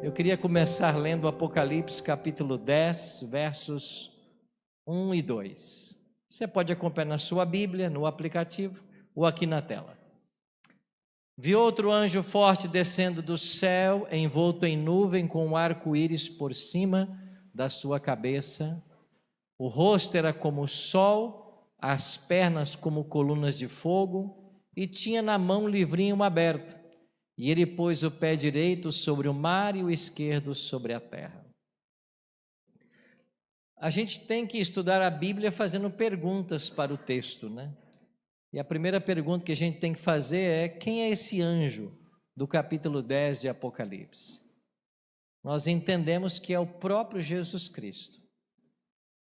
Eu queria começar lendo Apocalipse capítulo 10, versos 1 e 2. Você pode acompanhar na sua Bíblia, no aplicativo ou aqui na tela. Vi outro anjo forte descendo do céu, envolto em nuvem, com um arco-íris por cima da sua cabeça. O rosto era como o sol, as pernas como colunas de fogo, e tinha na mão um livrinho aberto. E ele pôs o pé direito sobre o mar e o esquerdo sobre a terra. A gente tem que estudar a Bíblia fazendo perguntas para o texto, né? E a primeira pergunta que a gente tem que fazer é: quem é esse anjo do capítulo 10 de Apocalipse? Nós entendemos que é o próprio Jesus Cristo.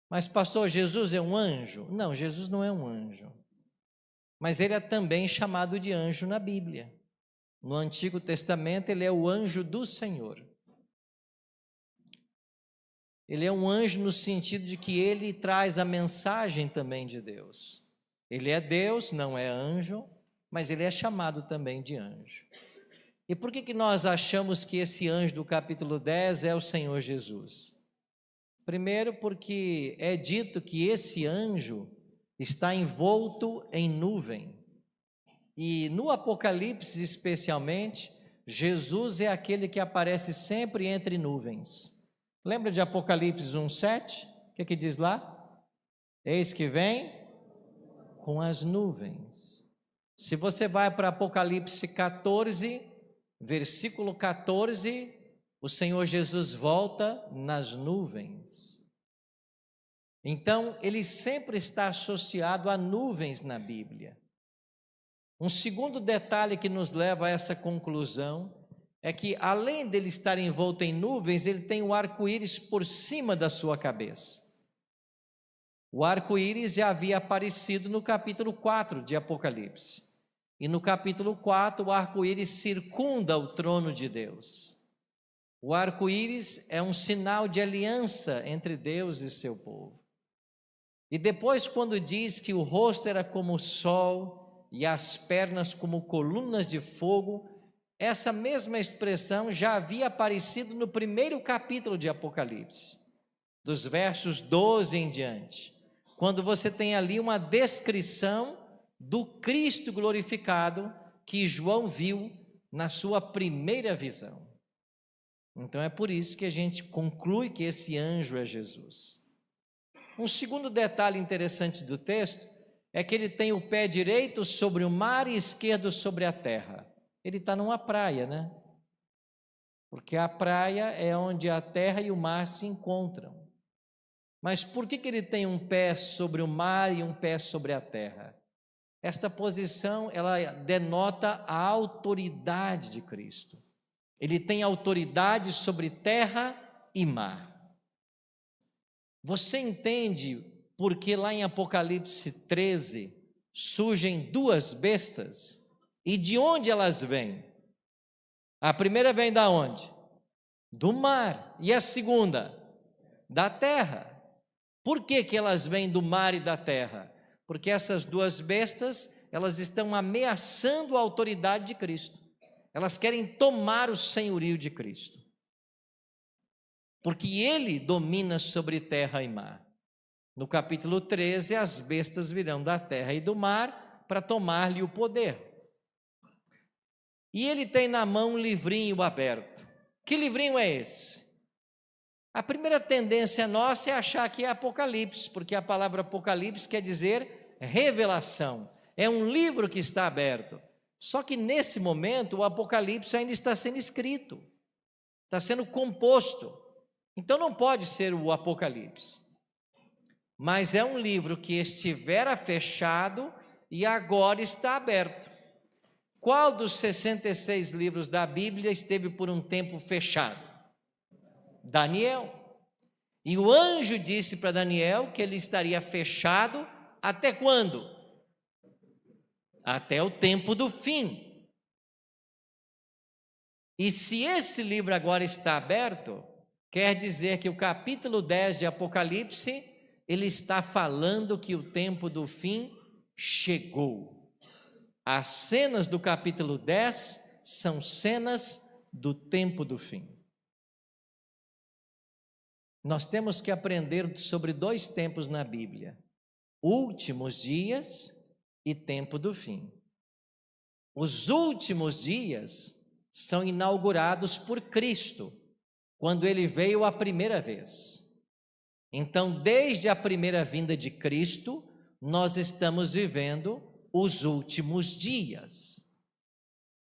Mas pastor, Jesus é um anjo? Não, Jesus não é um anjo. Mas ele é também chamado de anjo na Bíblia. No Antigo Testamento, ele é o anjo do Senhor. Ele é um anjo no sentido de que ele traz a mensagem também de Deus. Ele é Deus, não é anjo, mas ele é chamado também de anjo. E por que nós achamos que esse anjo do capítulo 10 é o Senhor Jesus? Primeiro, porque é dito que esse anjo está envolto em nuvem. E no Apocalipse especialmente, Jesus é aquele que aparece sempre entre nuvens. Lembra de Apocalipse 1:7? O que diz lá? Eis que vem com as nuvens. Se você vai para Apocalipse 14, versículo 14, o Senhor Jesus volta nas nuvens. Então, ele sempre está associado a nuvens na Bíblia. Um segundo detalhe que nos leva a essa conclusão é que, além dele estar envolto em nuvens, ele tem o arco-íris por cima da sua cabeça. O arco-íris já havia aparecido no capítulo 4 de Apocalipse. E no capítulo 4, o arco-íris circunda o trono de Deus. O arco-íris é um sinal de aliança entre Deus e seu povo. E depois, quando diz que o rosto era como o sol e as pernas como colunas de fogo, essa mesma expressão já havia aparecido no primeiro capítulo de Apocalipse, dos versos 12 em diante, quando você tem ali uma descrição do Cristo glorificado que João viu na sua primeira visão. Então é por isso que a gente conclui que esse anjo é Jesus. Um segundo detalhe interessante do texto é que ele tem o pé direito sobre o mar e esquerdo sobre a terra. Ele está numa praia, né? Porque a praia é onde a terra e o mar se encontram. Mas por que ele tem um pé sobre o mar e um pé sobre a terra? Esta posição, ela denota a autoridade de Cristo. Ele tem autoridade sobre terra e mar. Você entende por que lá em Apocalipse 13 surgem duas bestas? E de onde elas vêm? A primeira vem da onde? Do mar. E a segunda? Da terra. Por que elas vêm do mar e da terra? Porque essas duas bestas, elas estão ameaçando a autoridade de Cristo. Elas querem tomar o senhorio de Cristo. Porque ele domina sobre terra e mar. No capítulo 13, as bestas virão da terra e do mar para tomar-lhe o poder. E ele tem na mão um livrinho aberto. Que livrinho é esse? A primeira tendência nossa é achar que é Apocalipse, porque a palavra Apocalipse quer dizer revelação. É um livro que está aberto. Só que nesse momento o Apocalipse ainda está sendo escrito, está sendo composto. Então não pode ser o Apocalipse. Mas é um livro que estivera fechado e agora está aberto. Qual dos 66 livros da Bíblia esteve por um tempo fechado? Daniel. E o anjo disse para Daniel que ele estaria fechado até quando? Até o tempo do fim. E se esse livro agora está aberto, quer dizer que o capítulo 10 de Apocalipse, ele está falando que o tempo do fim chegou. As cenas do capítulo 10 são cenas do tempo do fim. Nós temos que aprender sobre dois tempos na Bíblia: últimos dias e tempo do fim. Os últimos dias são inaugurados por Cristo, quando ele veio a primeira vez. Então, desde a primeira vinda de Cristo, nós estamos vivendo os últimos dias.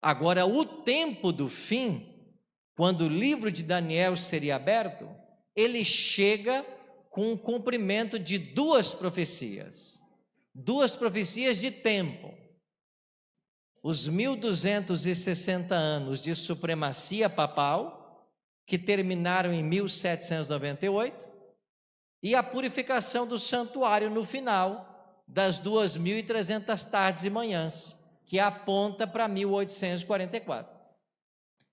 Agora, o tempo do fim, quando o livro de Daniel seria aberto, ele chega com o cumprimento de duas profecias de tempo. Os 1260 anos de supremacia papal, que terminaram em 1798, e a purificação do santuário no final das 2300 tardes e manhãs, que aponta para 1844.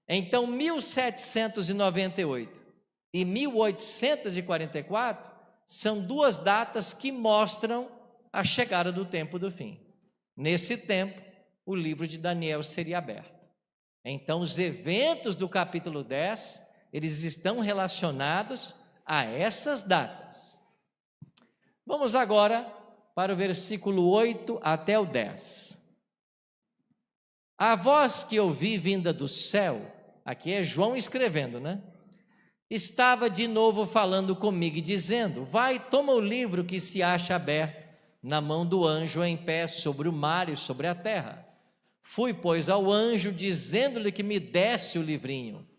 Então, 1798 e 1844 são duas datas que mostram a chegada do tempo do fim. Nesse tempo, o livro de Daniel seria aberto. Então, os eventos do capítulo 10, eles estão relacionados a essas datas. Vamos agora para o versículo 8 até o 10. A voz que ouvi vinda do céu, aqui é João escrevendo, né? Estava de novo falando comigo e dizendo: vai, toma o livro que se acha aberto na mão do anjo em pé sobre o mar e sobre a terra. Fui, pois, ao anjo, dizendo-lhe que me desse o livrinho.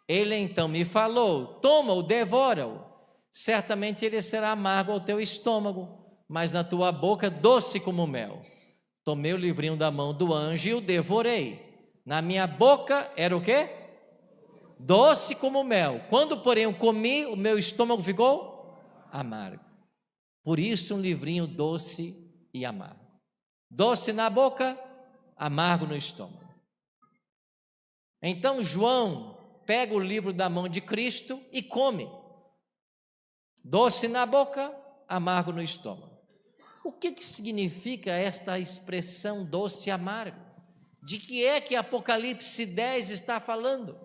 Ele então me falou: toma-o, devora-o. Certamente ele será amargo ao teu estômago, mas na tua boca doce como mel. Tomei o livrinho da mão do anjo e o devorei. Na minha boca era o quê? Doce como mel. Quando, porém, eu comi, o meu estômago ficou amargo. Por isso, um livrinho doce e amargo. Doce na boca, amargo no estômago. Então, João pega o livro da mão de Cristo e come. Doce na boca, amargo no estômago. O que significa esta expressão doce e amargo? De que é que Apocalipse 10 está falando?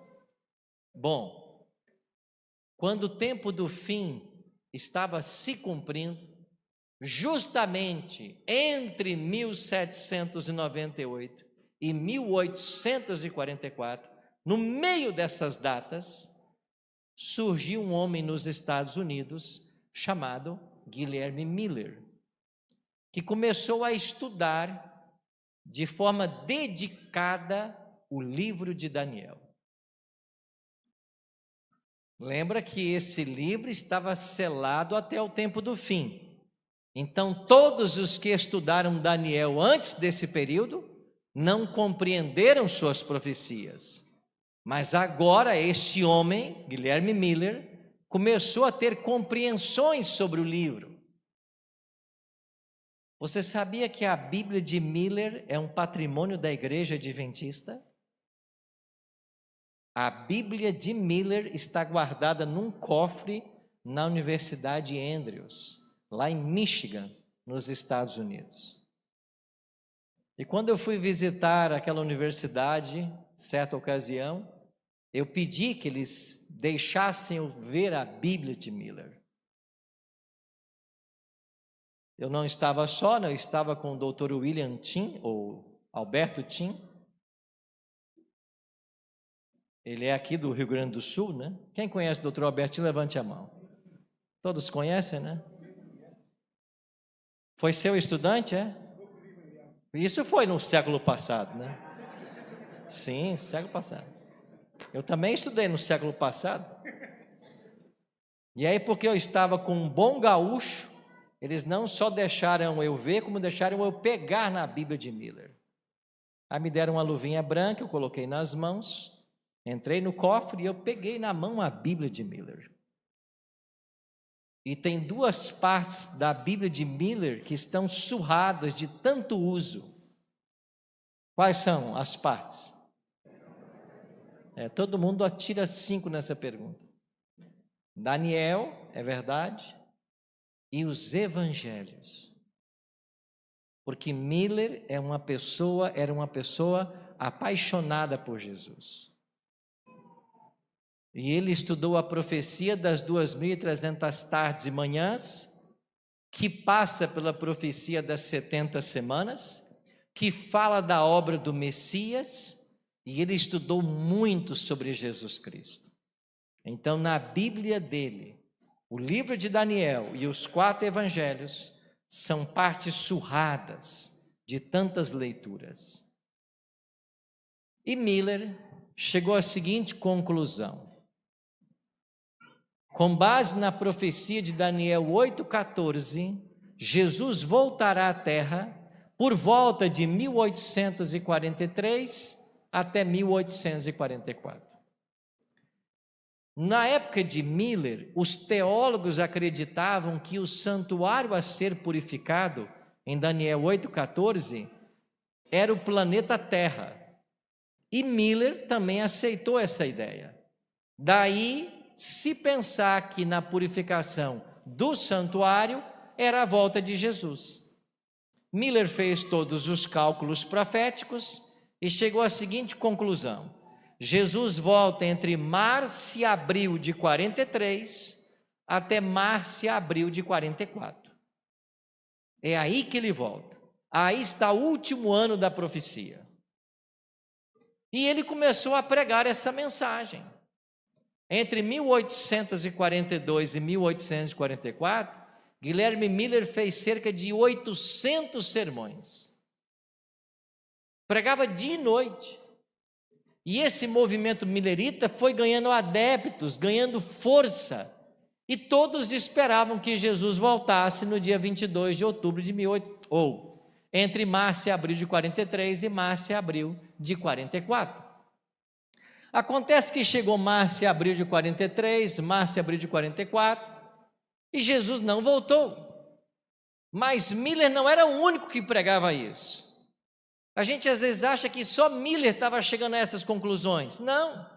Bom, quando o tempo do fim estava se cumprindo, justamente entre 1798 e 1844, no meio dessas datas, surgiu um homem nos Estados Unidos chamado Guilherme Miller, que começou a estudar de forma dedicada o livro de Daniel. Lembra que esse livro estava selado até o tempo do fim. Então, todos os que estudaram Daniel antes desse período não compreenderam suas profecias. Mas agora este homem, Guilherme Miller, começou a ter compreensões sobre o livro. Você sabia que a Bíblia de Miller é um patrimônio da Igreja Adventista? A Bíblia de Miller está guardada num cofre na Universidade Andrews, lá em Michigan, nos Estados Unidos. E quando eu fui visitar aquela universidade, certa ocasião, eu pedi que eles deixassem eu ver a Bíblia de Miller. Eu não estava só, eu estava com o Dr. William Tim, ou Alberto Tim. Ele é aqui do Rio Grande do Sul, né? Quem conhece o Dr. Alberto, levante a mão. Todos conhecem, né? Foi seu estudante, é? Isso foi no século passado, né? Sim, século passado. Eu também estudei no século passado. E aí, porque eu estava com um bom gaúcho, eles não só deixaram eu ver, como deixaram eu pegar na Bíblia de Miller. Aí me deram uma luvinha branca, eu coloquei nas mãos. Entrei no cofre e eu peguei na mão a Bíblia de Miller. E tem duas partes da Bíblia de Miller que estão surradas de tanto uso. Quais são as partes? Todo mundo atira 5 nessa pergunta. Daniel, é verdade, e os evangelhos. Porque Miller era uma pessoa apaixonada por Jesus. E ele estudou a profecia das 2.300 tardes e manhãs, que passa pela profecia das 70 semanas, que fala da obra do Messias, e ele estudou muito sobre Jesus Cristo. Então, na Bíblia dele, o livro de Daniel e os 4 evangelhos são partes surradas de tantas leituras. E Miller chegou à seguinte conclusão: com base na profecia de Daniel 8,14, Jesus voltará à Terra por volta de 1843 até 1844. Na época de Miller, os teólogos acreditavam que o santuário a ser purificado, em Daniel 8,14, era o planeta Terra. E Miller também aceitou essa ideia. Daí, se pensar que na purificação do santuário era a volta de Jesus. Miller fez todos os cálculos proféticos e chegou à seguinte conclusão: Jesus volta entre março e abril de 43 até março e abril de 44. É aí que ele volta. Aí está o último ano da profecia. E ele começou a pregar essa mensagem. Entre 1842 e 1844, Guilherme Miller fez cerca de 800 sermões. Pregava dia e noite. E esse movimento millerita foi ganhando adeptos, ganhando força. E todos esperavam que Jesus voltasse no dia 22 de outubro de 1800, ou entre março e abril de 43 e março e abril de 44. Acontece que chegou março e abril de 43, março e abril de 44, e Jesus não voltou. Mas Miller não era o único que pregava isso. A gente às vezes acha que só Miller estava chegando a essas conclusões. Não.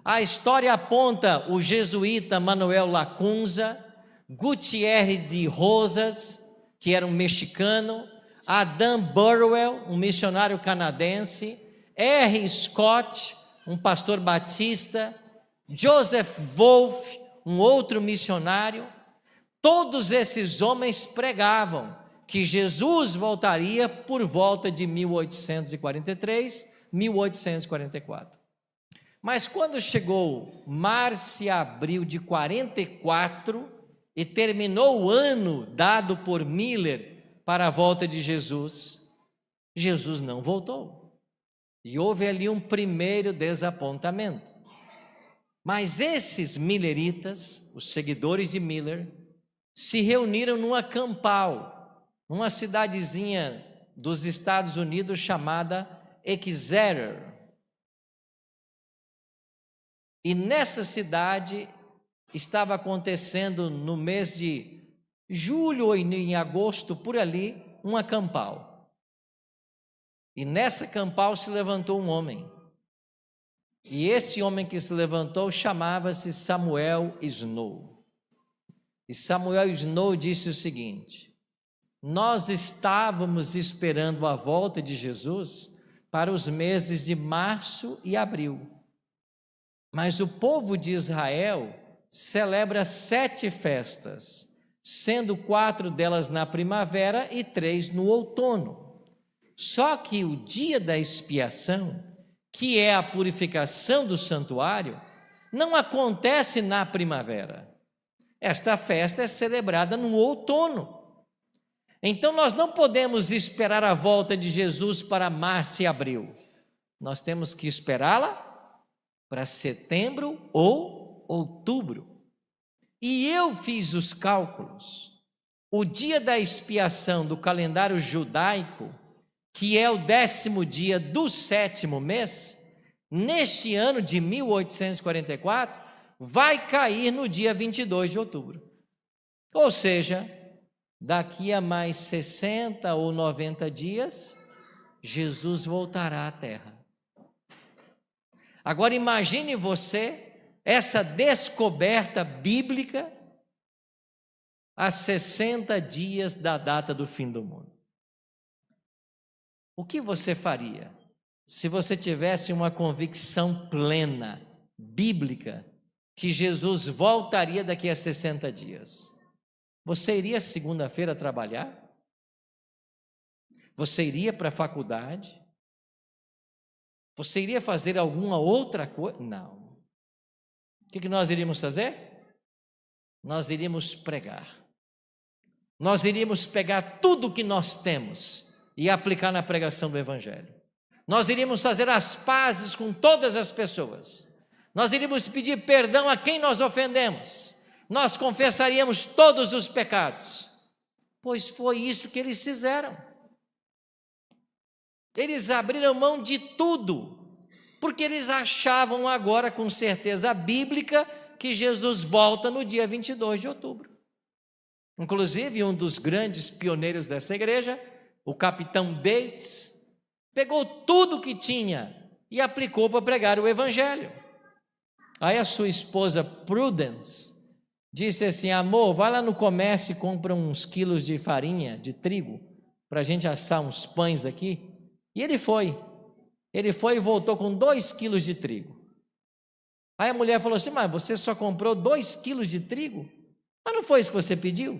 A história aponta o jesuíta Manuel Lacunza, Gutierre de Rosas, que era um mexicano, Adam Burwell, um missionário canadense, R. Scott, um pastor batista, Joseph Wolff, um outro missionário. Todos esses homens pregavam que Jesus voltaria por volta de 1843, 1844. Mas quando chegou março e abril de 44 e terminou o ano dado por Miller para a volta de Jesus, Jesus não voltou. E houve ali um primeiro desapontamento. Mas esses milleritas, os seguidores de Miller, se reuniram numa campal, numa cidadezinha dos Estados Unidos chamada Exeter. E nessa cidade estava acontecendo no mês de julho ou em agosto, por ali, uma campal. E nessa campal se levantou um homem. E esse homem que se levantou chamava-se Samuel Snow. E Samuel Snow disse o seguinte: nós estávamos esperando a volta de Jesus para os meses de março e abril. Mas o povo de Israel celebra 7 festas, sendo 4 delas na primavera e 3 no outono. Só que o dia da expiação, que é a purificação do santuário, não acontece na primavera. Esta festa é celebrada no outono. Então nós não podemos esperar a volta de Jesus para março e abril. Nós temos que esperá-la para setembro ou outubro. E eu fiz os cálculos. O dia da expiação do calendário judaico, que é o 10º dia do 7º mês, neste ano de 1844, vai cair no dia 22 de outubro. Ou seja, daqui a mais 60 ou 90 dias, Jesus voltará à Terra. Agora imagine você essa descoberta bíblica a 60 dias da data do fim do mundo. O que você faria se você tivesse uma convicção plena, bíblica, que Jesus voltaria daqui a 60 dias, você iria segunda-feira trabalhar? Você iria para a faculdade? Você iria fazer alguma outra coisa? Não. O que nós iríamos fazer? Nós iríamos pregar. Nós iríamos pegar tudo que nós temos e aplicar na pregação do Evangelho. Nós iríamos fazer as pazes com todas as pessoas. Nós iríamos pedir perdão a quem nós ofendemos. Nós confessaríamos todos os pecados. Pois foi isso que eles fizeram. Eles abriram mão de tudo, porque eles achavam agora com certeza bíblica que Jesus volta no dia 22 de outubro. Inclusive, um dos grandes pioneiros dessa igreja, o capitão Bates, pegou tudo que tinha e aplicou para pregar o Evangelho. Aí a sua esposa Prudence disse assim: amor, vai lá no comércio e compra uns quilos de farinha, de trigo, para a gente assar uns pães aqui. E ele foi e voltou com 2 quilos de trigo. Aí a mulher falou assim: mas você só comprou 2 quilos de trigo? Mas não foi isso que você pediu?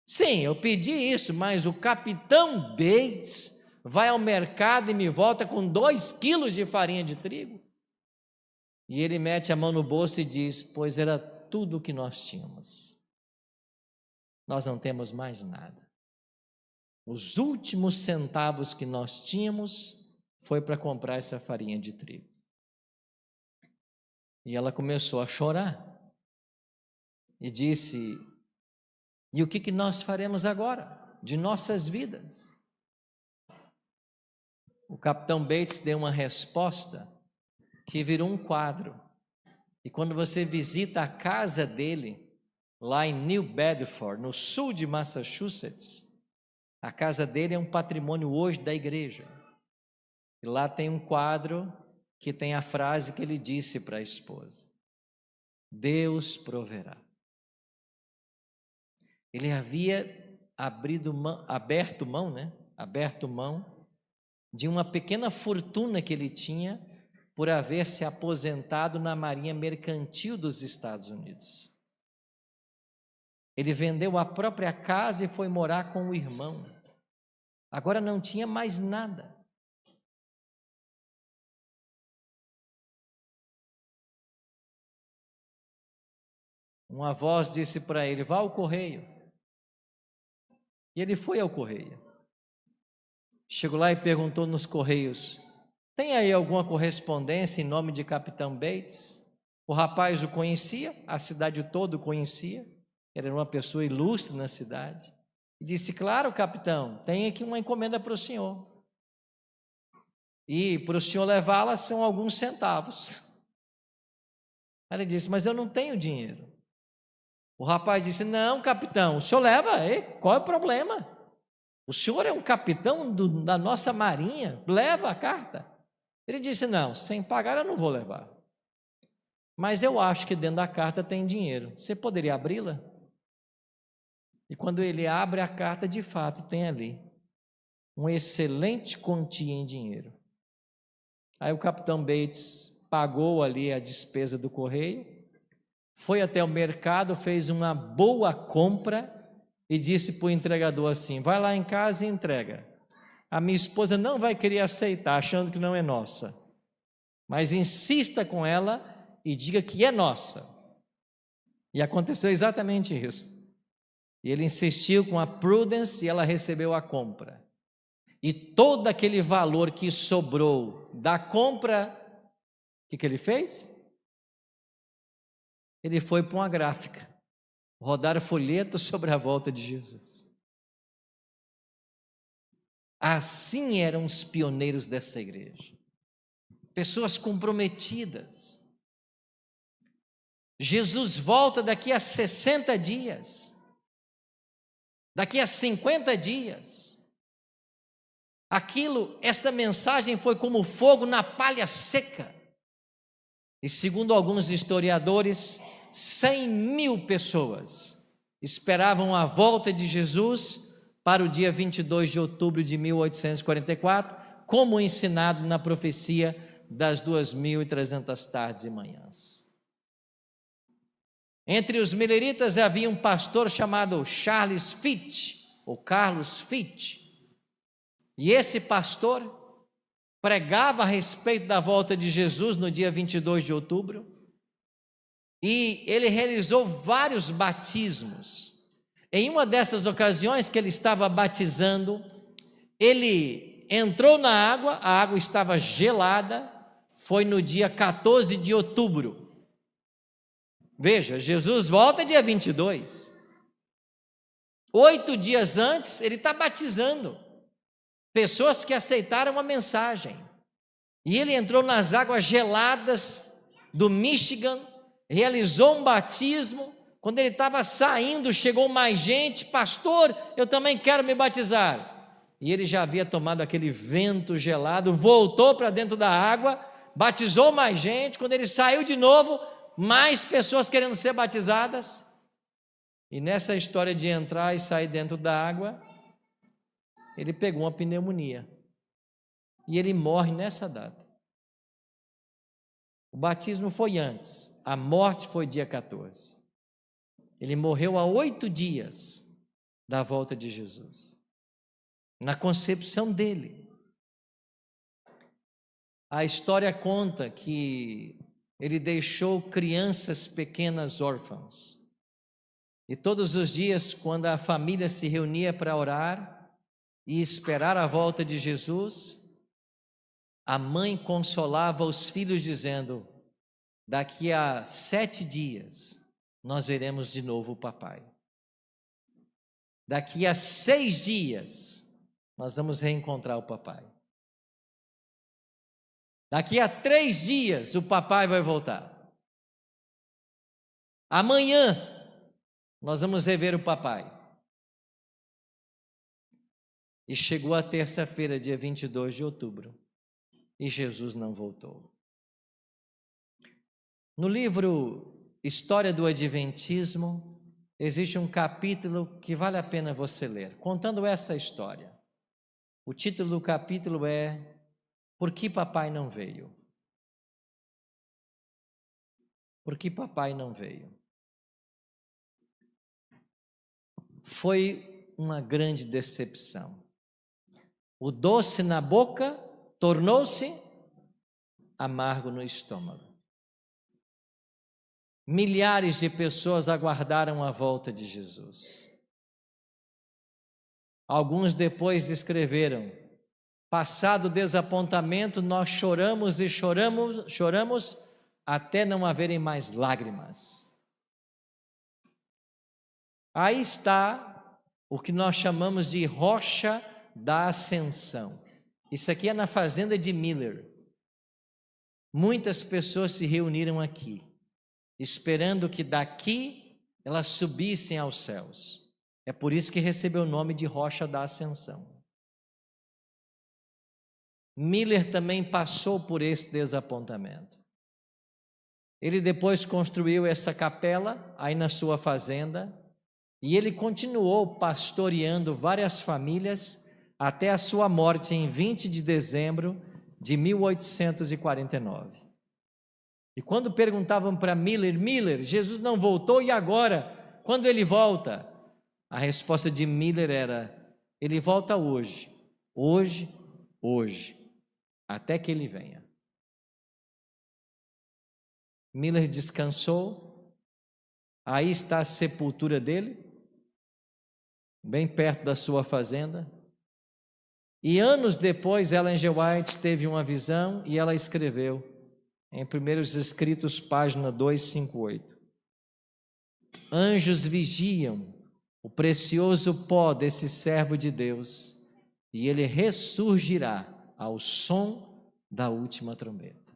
Sim, eu pedi isso, mas o capitão Bates vai ao mercado e me volta com 2 quilos de farinha de trigo. E ele mete a mão no bolso e diz: pois era tudo o que nós tínhamos. Nós não temos mais nada. Os últimos centavos que nós tínhamos foi para comprar essa farinha de trigo. E ela começou a chorar e disse: e o que nós faremos agora de nossas vidas? O capitão Bates deu uma resposta que virou um quadro. E quando você visita a casa dele, lá em New Bedford, no sul de Massachusetts, a casa dele é um patrimônio hoje da igreja. E lá tem um quadro que tem a frase que ele disse para a esposa: Deus proverá. Ele havia aberto mão de uma pequena fortuna que ele tinha por haver se aposentado na Marinha Mercantil dos Estados Unidos. Ele vendeu a própria casa e foi morar com o irmão. Agora não tinha mais nada. Uma voz disse para ele: vá ao correio. E ele foi ao correio. Chegou lá e perguntou nos correios: tem aí alguma correspondência em nome de Capitão Bates? O rapaz o conhecia, a cidade toda o conhecia, ele era uma pessoa ilustre na cidade. E disse: claro, capitão, tem aqui uma encomenda para o senhor. E para o senhor levá-la são alguns centavos. Aí ele disse: mas eu não tenho dinheiro. O rapaz disse: não, capitão, o senhor leva, qual é o problema? O senhor é um capitão da nossa marinha, leva a carta. Ele disse: não, sem pagar eu não vou levar. Mas eu acho que dentro da carta tem dinheiro. Você poderia abri-la? E quando ele abre a carta, de fato tem ali uma excelente quantia em dinheiro. Aí o capitão Bates pagou ali a despesa do correio, foi até o mercado, fez uma boa compra e disse para o entregador assim: vai lá em casa e entrega. A minha esposa não vai querer aceitar, achando que não é nossa, mas insista com ela e diga que é nossa. E aconteceu exatamente isso. E ele insistiu com a Prudence e ela recebeu a compra. E todo aquele valor que sobrou da compra, o que ele fez? Ele foi para uma gráfica, rodar folhetos sobre a volta de Jesus. Assim eram os pioneiros dessa igreja, pessoas comprometidas. Jesus volta daqui a 60 dias, daqui a 50 dias. Esta mensagem foi como fogo na palha seca. E segundo alguns historiadores, 100.000 pessoas esperavam a volta de Jesus para o dia 22 de outubro de 1844, como ensinado na profecia das 2.300 tardes e manhãs. Entre os mileritas havia um pastor chamado Charles Fitch, ou Carlos Fitch. E esse pastor pregava a respeito da volta de Jesus no dia 22 de outubro. E ele realizou vários batismos. Em uma dessas ocasiões que ele estava batizando, ele entrou na água, a água estava gelada, foi no dia 14 de outubro. Veja, Jesus volta dia 22. 8 dias antes, ele está batizando pessoas que aceitaram a mensagem. E ele entrou nas águas geladas do Michigan, realizou um batismo. Quando ele estava saindo, chegou mais gente: pastor, eu também quero me batizar. E ele já havia tomado aquele vento gelado, voltou para dentro da água, batizou mais gente. Quando ele saiu de novo, mais pessoas querendo ser batizadas. E nessa história de entrar e sair dentro da água, ele pegou uma pneumonia. E ele morre nessa data. O batismo foi antes, a morte foi dia 14. Ele morreu há 8 dias da volta de Jesus, na concepção dele. A história conta que ele deixou crianças pequenas órfãs. E todos os dias, quando a família se reunia para orar e esperar a volta de Jesus, a mãe consolava os filhos dizendo: daqui a 7 dias nós veremos de novo o papai. Daqui a 6 dias nós vamos reencontrar o papai. Daqui a 3 dias o papai vai voltar. Amanhã nós vamos rever o papai. E chegou a terça-feira, dia 22 de outubro, e Jesus não voltou. No livro História do Adventismo, existe um capítulo que vale a pena você ler, contando essa história. O título do capítulo é Por que Papai Não Veio? Por que Papai não veio? Foi uma grande decepção. O doce na boca tornou-se amargo no estômago. Milhares de pessoas aguardaram a volta de Jesus. Alguns depois escreveram: passado o desapontamento, nós choramos e choramos até não haverem mais lágrimas. Aí está o que nós chamamos de Rocha da Ascensão. Isso aqui é na fazenda de Miller. Muitas pessoas se reuniram aqui, esperando que daqui elas subissem aos céus. É por isso que recebeu o nome de Rocha da Ascensão. Miller também passou por esse desapontamento. Ele depois construiu essa capela aí na sua fazenda e ele continuou pastoreando várias famílias até a sua morte em 20 de dezembro de 1849. E quando perguntavam para Miller, Jesus não voltou, e agora? Quando ele volta? A resposta de Miller era: ele volta hoje, até que ele venha. Miller descansou, aí está a sepultura dele, bem perto da sua fazenda. E anos depois, Ellen G. White teve uma visão e ela escreveu em Primeiros Escritos, página 258: anjos vigiam o precioso pó desse servo de Deus, e ele ressurgirá ao som da última trombeta.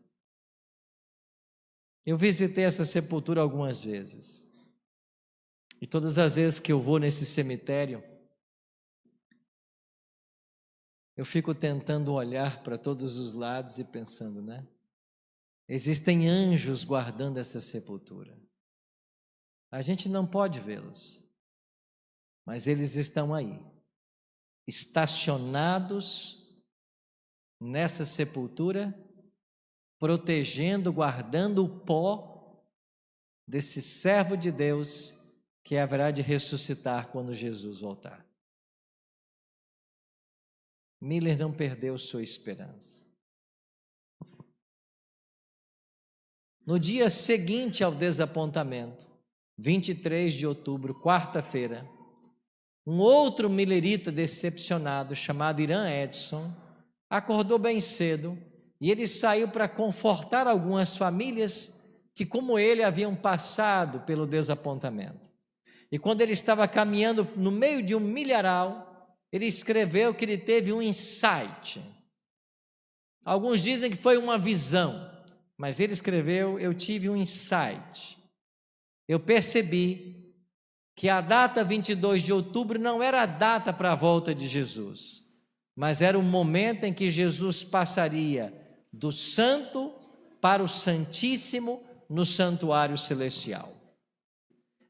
Eu visitei essa sepultura algumas vezes, e todas as vezes que eu vou nesse cemitério, eu fico tentando olhar para todos os lados e pensando, né? Existem anjos guardando essa sepultura. A gente não pode vê-los, mas eles estão aí, estacionados nessa sepultura, protegendo, guardando o pó desse servo de Deus que haverá de ressuscitar quando Jesus voltar. Miller não perdeu sua esperança. No dia seguinte ao desapontamento, 23 de outubro, quarta-feira, um outro millerita decepcionado, chamado Irã Edson, acordou bem cedo e ele saiu para confortar algumas famílias que, como ele, haviam passado pelo desapontamento. E quando ele estava caminhando no meio de um milharal, ele escreveu que ele teve um insight. Alguns dizem que foi uma visão, mas ele escreveu: eu tive um insight. Eu percebi que a data 22 de outubro não era a data para a volta de Jesus, mas era o momento em que Jesus passaria do santo para o santíssimo no santuário celestial.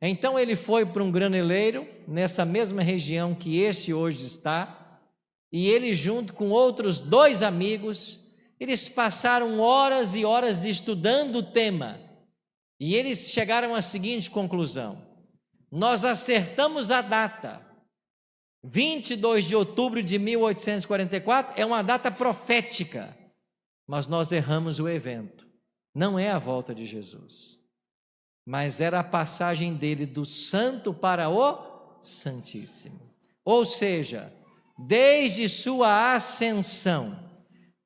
Então ele foi para um graneleiro, nessa mesma região que esse hoje está, e ele, junto com outros 2 amigos, eles passaram horas e horas estudando o tema, e eles chegaram à seguinte conclusão: nós acertamos a data, 22 de outubro de 1844, é uma data profética, mas nós erramos o evento. Não é a volta de Jesus, mas era a passagem dele do santo para o santíssimo. Ou seja, desde sua ascensão,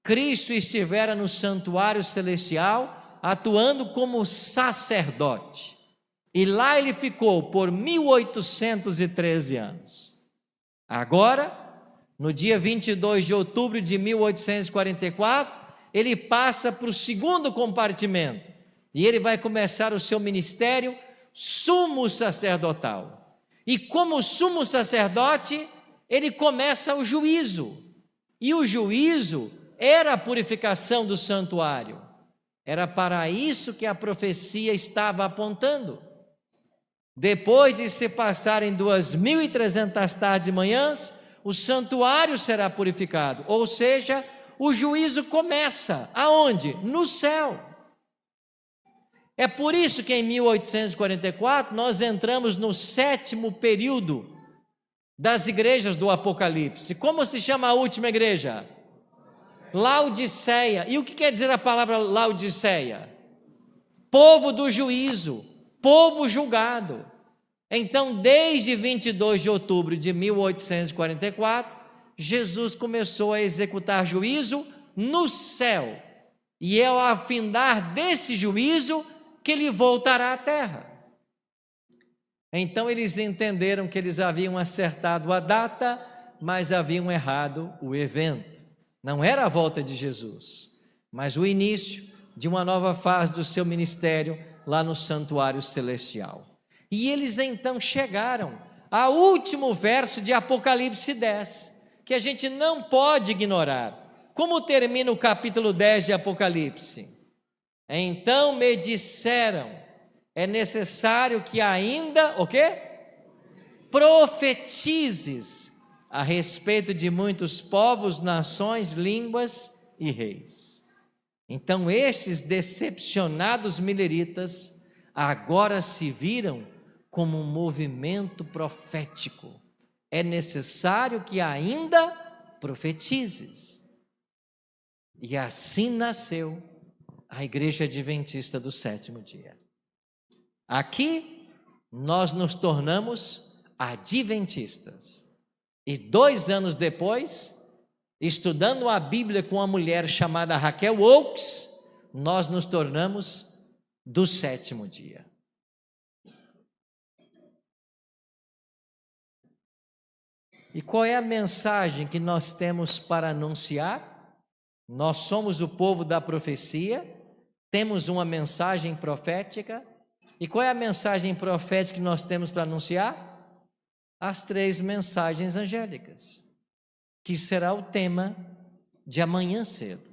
Cristo estivera no santuário celestial, atuando como sacerdote. E lá ele ficou por 1813 anos. Agora, no dia 22 de outubro de 1844, ele passa para o segundo compartimento. E ele vai começar o seu ministério sumo sacerdotal. E como sumo sacerdote, ele começa o juízo. E o juízo era a purificação do santuário. Era para isso que a profecia estava apontando. Depois de se passarem 2.300 tardes e manhãs, o santuário será purificado. Ou seja, o juízo começa. Aonde? No céu. É por isso que em 1844 nós entramos no 7º período das igrejas do Apocalipse. Como se chama a última igreja? Laodiceia. E o que quer dizer a palavra Laodiceia? Povo do juízo, povo julgado. Então, desde 22 de outubro de 1844, Jesus começou a executar juízo no céu. E é ao afindar desse juízo que ele voltará à terra. Então eles entenderam que eles haviam acertado a data, mas haviam errado o evento. Não era a volta de Jesus, mas o início de uma nova fase do seu ministério lá no santuário celestial. E eles então chegaram ao último verso de Apocalipse 10, que a gente não pode ignorar. Como termina o capítulo 10 de Apocalipse? Então me disseram, é necessário que ainda, o quê? Profetizes a respeito de muitos povos, nações, línguas e reis. Então esses decepcionados milleritas agora se viram como um movimento profético. É necessário que ainda profetizes. E assim nasceu a Igreja Adventista do Sétimo Dia. Aqui nós nos tornamos adventistas. E 2 anos depois, estudando a Bíblia com uma mulher chamada Raquel Oakes, nós nos tornamos do Sétimo Dia. E qual é a mensagem que nós temos para anunciar? Nós somos o povo da profecia, temos uma mensagem profética. E qual é a mensagem profética que nós temos para anunciar? As 3 mensagens angélicas, que será o tema de amanhã cedo.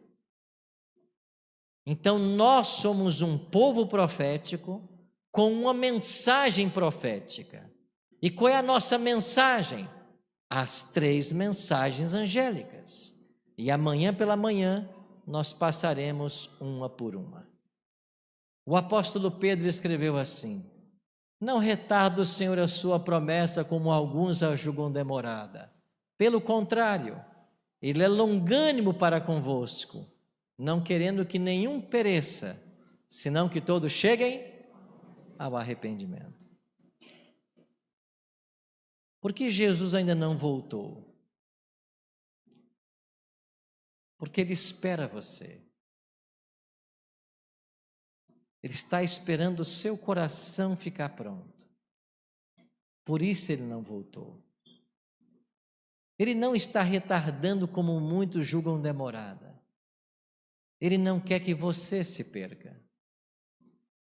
Então nós somos um povo profético com uma mensagem profética. E qual é a nossa mensagem? As 3 mensagens angélicas. E amanhã pela manhã nós passaremos uma por uma. O apóstolo Pedro escreveu assim: não retarda o Senhor a sua promessa, como alguns a julgam demorada. Pelo contrário, Ele é longânimo para convosco, não querendo que nenhum pereça, senão que todos cheguem ao arrependimento. Por que Jesus ainda não voltou? Porque Ele espera você. Ele está esperando o seu coração ficar pronto. Por isso Ele não voltou. Ele não está retardando como muitos julgam demorada. Ele não quer que você se perca.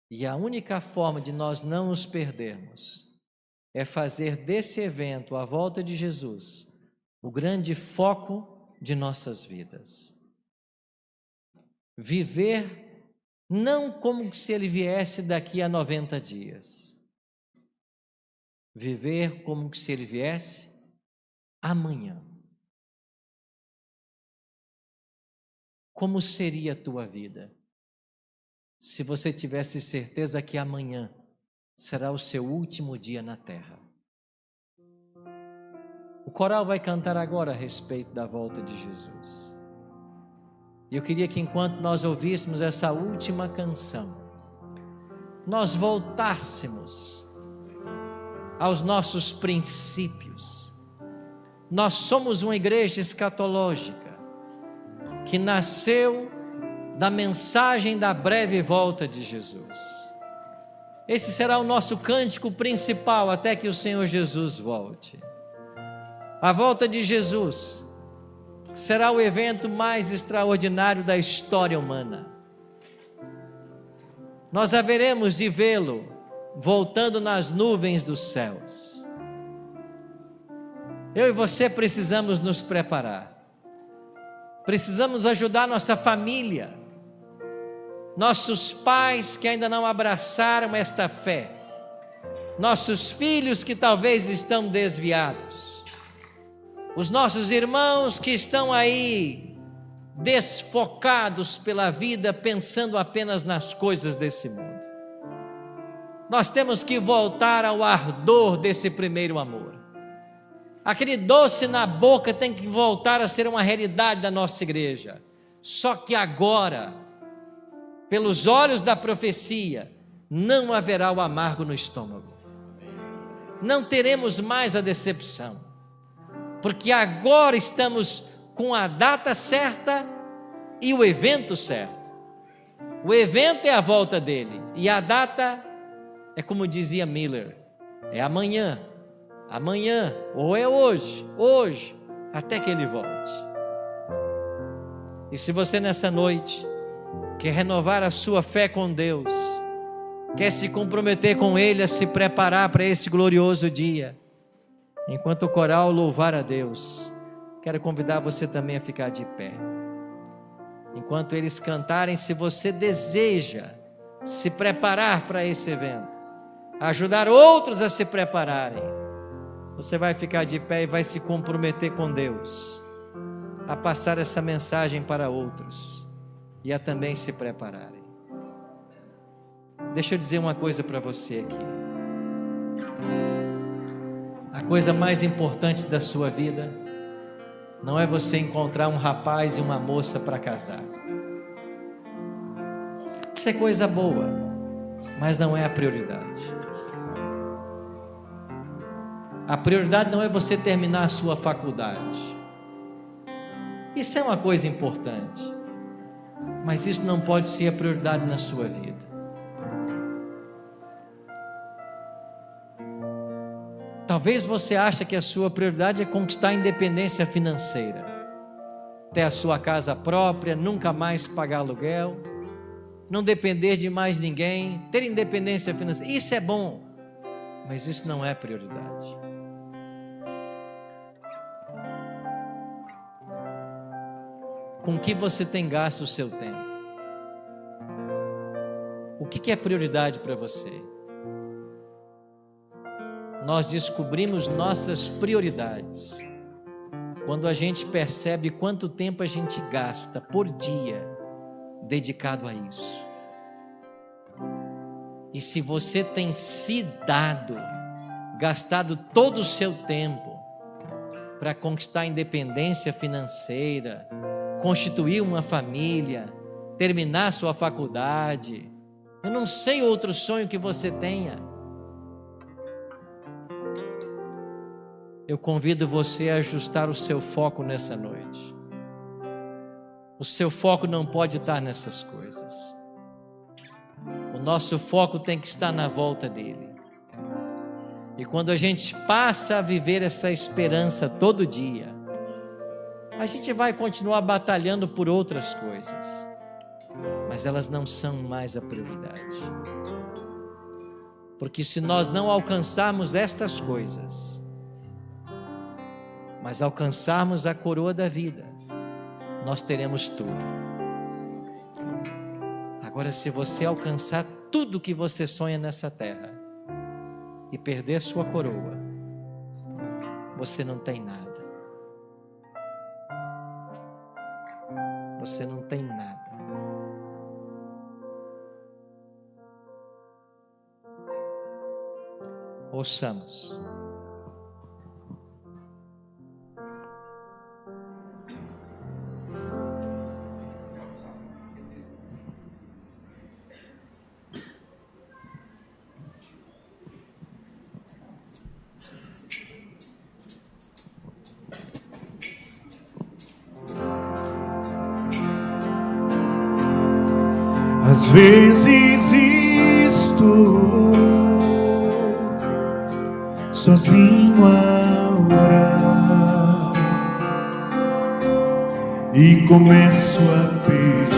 E a única forma de nós não nos perdermos é fazer desse evento, a volta de Jesus, o grande foco de nossas vidas. Viver não como se Ele viesse daqui a 90 dias. Viver como se Ele viesse amanhã. Como seria a tua vida se você tivesse certeza que amanhã será o seu último dia na terra? O coral vai cantar agora a respeito da volta de Jesus. E eu queria que enquanto nós ouvíssemos essa última canção, nós voltássemos aos nossos princípios. Nós somos uma igreja escatológica que nasceu da mensagem da breve volta de Jesus. Esse será o nosso cântico principal até que o Senhor Jesus volte. A volta de Jesus será o evento mais extraordinário da história humana. Nós haveremos de vê-lo voltando nas nuvens dos céus. Eu e você precisamos nos preparar. Precisamos ajudar nossa família, nossos pais que ainda não abraçaram esta fé, nossos filhos que talvez estão desviados, os nossos irmãos que estão aí desfocados pela vida, pensando apenas nas coisas desse mundo. Nós temos que voltar ao ardor desse primeiro amor. Aquele doce na boca tem que voltar a ser uma realidade da nossa igreja. Só que agora, pelos olhos da profecia, não haverá o amargo no estômago. Não teremos mais a decepção. Porque agora estamos com a data certa e o evento certo. O evento é a volta dele e a data é como dizia Miller, é amanhã, ou é hoje, até que ele volte. E se você nessa noite quer renovar a sua fé com Deus, quer se comprometer com Ele a se preparar para esse glorioso dia, enquanto o coral louvar a Deus, quero convidar você também a ficar de pé. Enquanto eles cantarem, se você deseja se preparar para esse evento, ajudar outros a se prepararem, você vai ficar de pé e vai se comprometer com Deus a passar essa mensagem para outros e a também se prepararem. Deixa eu dizer uma coisa para você aqui. A coisa mais importante da sua vida não é você encontrar um rapaz e uma moça para casar. Isso é coisa boa, mas não é a prioridade. A prioridade não é você terminar a sua faculdade. Isso é uma coisa importante, mas isso não pode ser a prioridade na sua vida. Talvez você ache que a sua prioridade é conquistar a independência financeira, ter a sua casa própria, nunca mais pagar aluguel, não depender de mais ninguém, ter independência financeira. Isso é bom, mas isso não é prioridade. Com que você tem gasto o seu tempo? O que é prioridade para você? Nós descobrimos nossas prioridades quando a gente percebe quanto tempo a gente gasta por dia dedicado a isso. E se você tem se dado, gastado todo o seu tempo para conquistar a independência financeira, constituir uma família, terminar sua faculdade, eu não sei outro sonho que você tenha. Eu convido você a ajustar o seu foco nessa noite. O seu foco não pode estar nessas coisas. O nosso foco tem que estar na volta dele. E quando a gente passa a viver essa esperança todo dia, a gente vai continuar batalhando por outras coisas, mas elas não são mais a prioridade. Porque se nós não alcançarmos estas coisas, mas alcançarmos a coroa da vida, nós teremos tudo. Agora, se você alcançar tudo que você sonha nessa terra e perder sua coroa, você não tem nada. Você não tem nada. Ouçamos. Às vezes estou sozinho a orar e começo a pedir: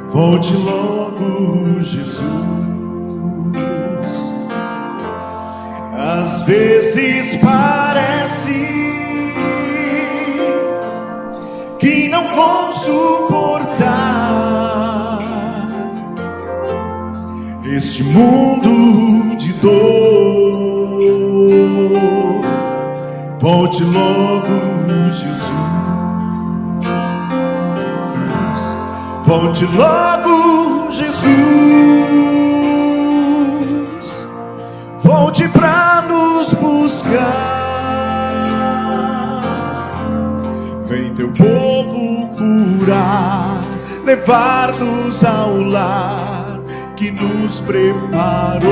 volte logo, Jesus. Às vezes parece que não vou suportar este mundo de dor. Volte logo, Jesus. Volte logo, Jesus. Volte pra nos buscar. Vem teu povo curar, levar-nos ao lar que nos preparou.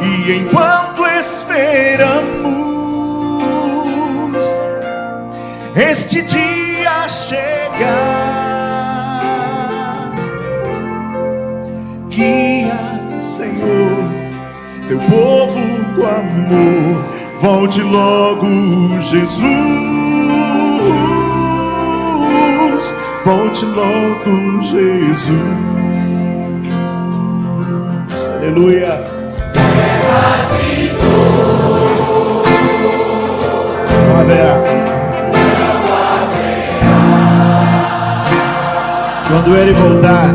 E enquanto esperamos este dia chegar, guia, Senhor, teu povo com amor. Volte logo, Jesus. Volte logo, Jesus. Aleluia. Não haverá. Quando ele voltar,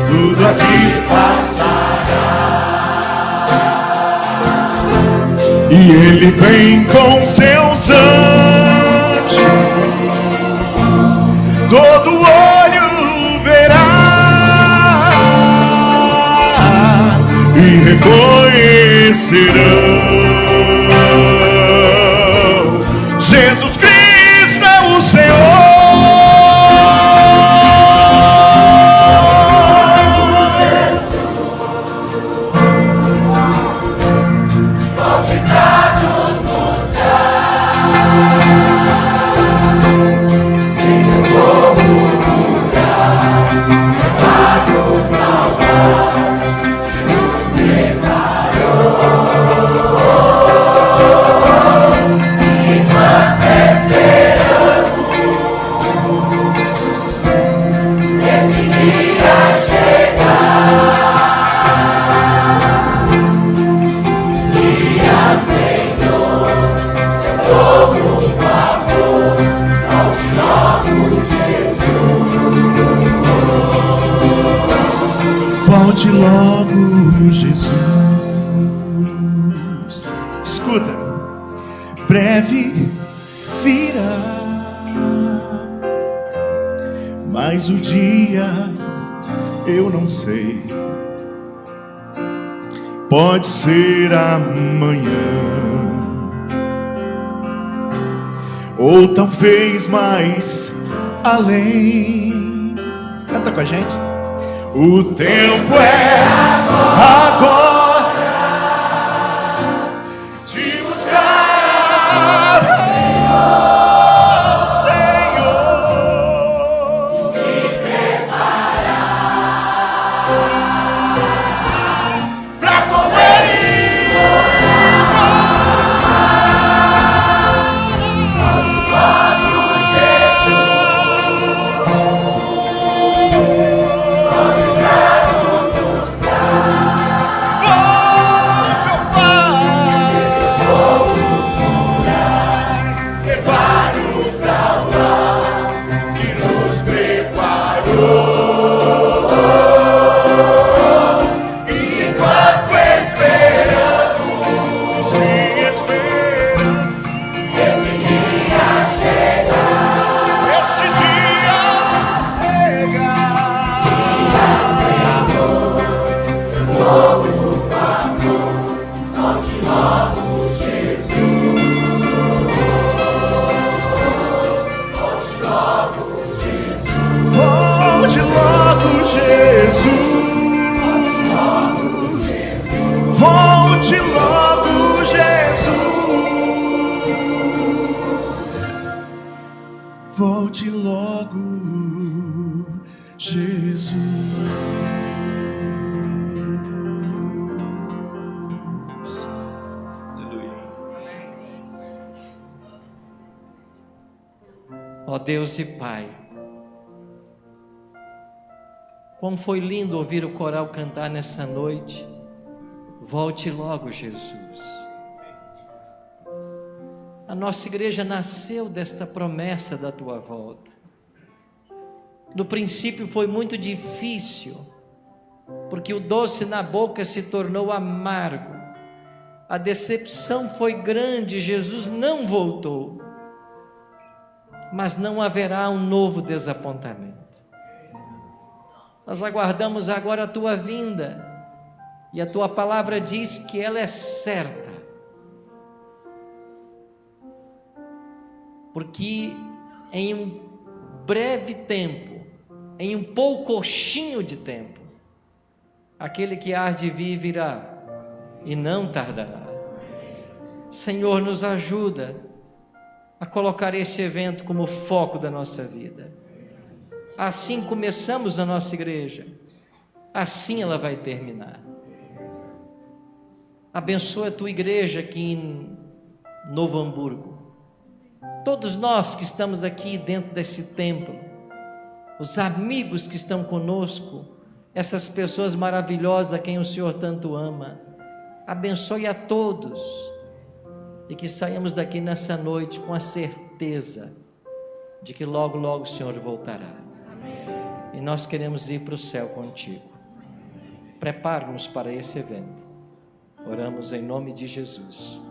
tudo aqui passará. E ele vem com seus anjos, todo olho verá e reconhecerão: Jesus Cristo é o Senhor. Volte logo, Jesus. Escuta, breve virá, mas o dia eu não sei. Pode ser amanhã, ou talvez mais além. Canta com a gente. O tempo é agora de buscar o Senhor, se preparar pra com Ele volte logo, Jesus. Volte logo, Jesus. Aleluia. Ó Deus e Pai, como foi lindo ouvir o coral cantar nessa noite. Volte logo, Jesus. A nossa igreja nasceu desta promessa da tua volta. No princípio foi muito difícil, porque o doce na boca se tornou amargo. A decepção foi grande, Jesus não voltou. Mas não haverá um novo desapontamento. Nós aguardamos agora a tua vinda, e a tua palavra diz que ela é certa, porque em um breve tempo, em um poucochinho de tempo, aquele que há de vir virá, e não tardará. Senhor, nos ajuda a colocar esse evento como foco da nossa vida. Assim começamos a nossa igreja, assim ela vai terminar. Abençoa a tua igreja aqui em Novo Hamburgo. Todos nós que estamos aqui dentro desse templo, os amigos que estão conosco, essas pessoas maravilhosas a quem o Senhor tanto ama. Abençoe a todos e que saímos daqui nessa noite com a certeza de que logo, logo o Senhor voltará. E nós queremos ir para o céu contigo. Prepare-nos para esse evento. Oramos em nome de Jesus.